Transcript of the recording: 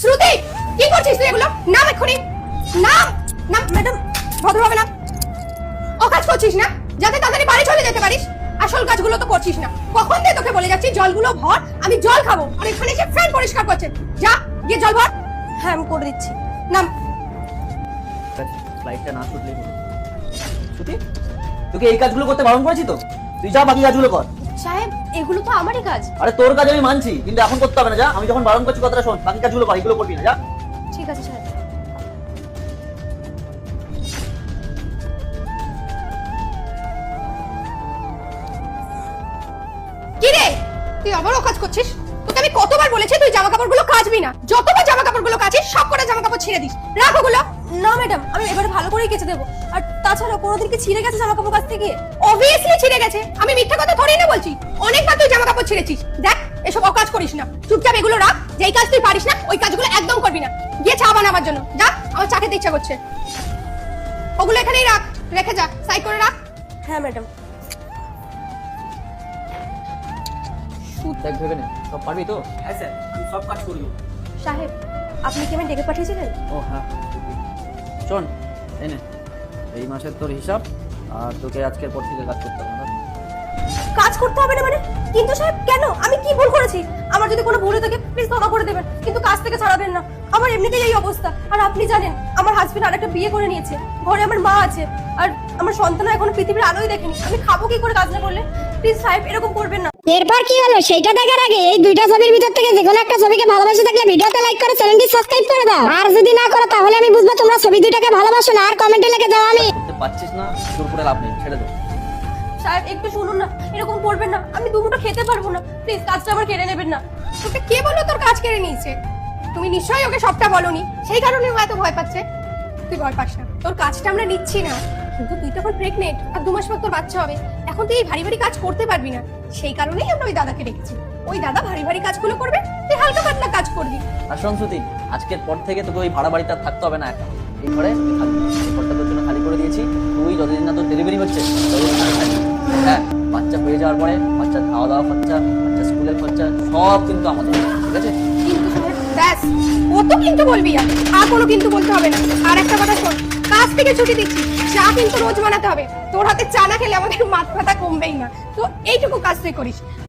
শ্রুতি, কি করছিস তুই এগুলো? নাম এক্ষুনি, নাম। নাম। ম্যাডাম, ভদ্রভাবে নাম। ও কাজ করছিস না যাতে তাড়াতাড়ি বাড়ি চলে যেতে পারিস? আসল কাজগুলো তো করছিস না। কখন থেকে তোকে বলে যাচ্ছি জলগুলো ভর, আমি জল খাবো, আর এখানে এসে ফ্যান পরিষ্কার করছে। যা গিয়ে জল ভর। হ্যাঁ, আমি করে দিচ্ছি। নাম। ফ্লাইটটা না ছুটলেই হলো। ছুটি, তোকে এই কাজগুলো করতে বারণ করেছি তো, তুই যা বাকি কাজগুলো কর। সাহেব, এগুলো তো আমারই কাজ। আরে তোর কাজ আমি মানছি, কিন্তু এখন করতে হবে না। যা, আমি যখন বারণ করছি কথাটা শোন, বাকি কাজগুলো কর, এগুলো করবি না। যা। ঠিক আছে সাহেব। কি রে, তুই আবারও কাজ করছিস? তোকে আমি কতবার বলেছি তুই জামা কাপড়গুলো কাচবি না। যতবার জামা কাপড়গুলো কাচিস সব কটা জামা কাপড় ছিঁড়ে দিস। রাখ ওগুলো। না ম্যাডাম, আমি এবারে ভালো করেই কেচে দেবো। আর তাছাড়া কোনোদিন কি ছিঁড়ে গেছে জামা কাপড় কাচতে গিয়ে? অবভিয়াসলি ছিঁড়ে গেছে, আমি মিথ্যা কথা ধরেই না বলছি। অনেকবার তুই জামা কাপড় ছিঁড়েছিস। দেখ, এসব অকাজ করিস না, চুপচাপ এগুলো রাখ। যেই কাজ তুই পারিস না ওই কাজগুলো একদম করবি না। গিয়ে চা বানাবার জন্য যা, আমার চা খেতে ইচ্ছা করছে। ওগুলো এখানেই রাখ, রেখে যা, সাইড করে রাখ। হ্যাঁ ম্যাডাম। দেখ, ভেবে নে, সব পারবি তো? হ্যাঁ স্যার, আমি সব কাজ করে দেবো। সাহেব, আপনি কি আমায় ডেকে পাঠিয়েছিলেন? ও হ্যাঁ, শোন, এই নে, এই মাসের তোর হিসাব, আর তোকে আজকের পর থেকে কাজ করতে হবে না। কাজ করতে হবে না মানে? কিন্তু সাহেব কেন? আমি কি ভুল করেছি? আমার যদি কোনো ভুল হয়ে থাকে প্লিজ ক্ষমা করে দেবেন, কিন্তু কাজ থেকে ছাড়াবেন না। আমার এমনিতেই এই অবস্থা, আর আপনি জানেন আমার হাজবেন্ড আরেকটা বিয়ে করে নিয়েছে, ঘরে আমার মা আছে, আর আমার সন্তান এখনো পৃথিবীর আলোই দেখেনি। আমি খাবো কি করে কাজ না করলে? প্লিজ সাহেব, এরকম করবেন না। এরপর কি হলো সেটা দেখার আগে এই দুইটা ছবির ভিতর থেকে যে কোনো একটা ছবিকে ভালোবাসে থাকলে ভিডিওতে লাইক করে চ্যানেলটি সাবস্ক্রাইব করে দাও। আর যদি না করো তাহলে আমি বুঝবো তোমরা ছবি দুইটাকে ভালোবাসো না। আর কমেন্টে লিখে দাও আমি করতে পারছিস না, জোর করে লাভ নেই, ছেড়ে দে। সাহেব একটু শুনুন না, এরকম করবেন না। আমি দুমুঠো খেতে পারবো না, প্লিজ কাজটা আমার কেড়ে নেবেন না। তোকে কে বললো তোর কাজ কেড়ে নিয়েছে? তুমি নিশ্চয়ই ওকে সবটা বলনি, সেই কারণে ও এত ভয় পাচ্ছে। তুই ভয় পাস না, তোর কাজটা আমরা নিচ্ছি না। কিন্তু তুই তখন প্রেগনেন্ট, আর 2 মাস পর তোর বাচ্চা হবে। এখন তুই এই ভারী ভারী কাজ করতে পারবি না, সেই কারণেই আমরা ওই দাদাকে রেখেছি। ওই দাদা ভারী ভারী কাজগুলো করবে, তুই হালকা পাতলা কাজ করবি। আর শোন শ্রুতি, আজকের পর থেকে তোকে ওই ভাড়া বাড়িতে আর থাকতে হবে না। একা এই ঘরে তুই থাকবি, এই ঘরটা তোর জন্য খালি করে দিয়েছি। তুই যতদিন না তোর ডেলিভারি হচ্ছে ততদিন এখানে থাকবি। হ্যাঁ, বাচ্চা হয়ে যাওয়ার পরে বাচ্চার খাওয়া দাওয়া খরচা, বাচ্চা স্কুলের খরচা সব কিন্তু আমাদের, ঠিক আছে? কিন্তু ব্যাস, ও তো কিন্তু বলবি, আর কোনো কিন্তু বলতে হবে না। আর একটা কথা শোন, কাজ থেকে ছুটি দিচ্ছি, চা কিন্তু রোজ বানাতে হবে। তোর হাতে চা না খেলে আমাদের মাথা ব্যথা কমবেই না। তো এইটুকু কাজ তুই করিস।